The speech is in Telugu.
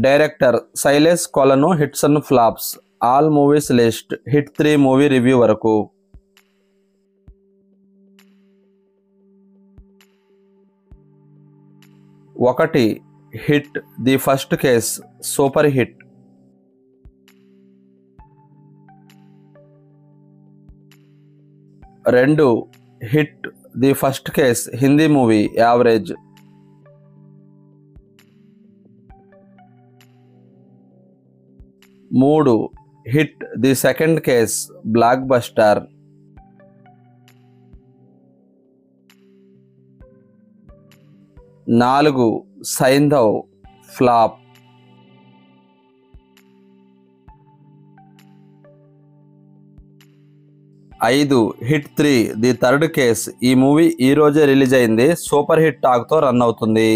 డైరెక్టర్ శైలేష్ కొలను hits and flops all movies list hit 3 movie review వరకు. ఒకటి hit the first case super hit. 2 hit the first case Hindi movie average. 3 hit the second case block buster. 4 Saindhav flop. 5 hit 3 the third case. ఈ మూవీ ఈ రోజే రిలీజ్ అయింది, సూపర్ హిట్ టాక్తో రన్ అవుతుంది.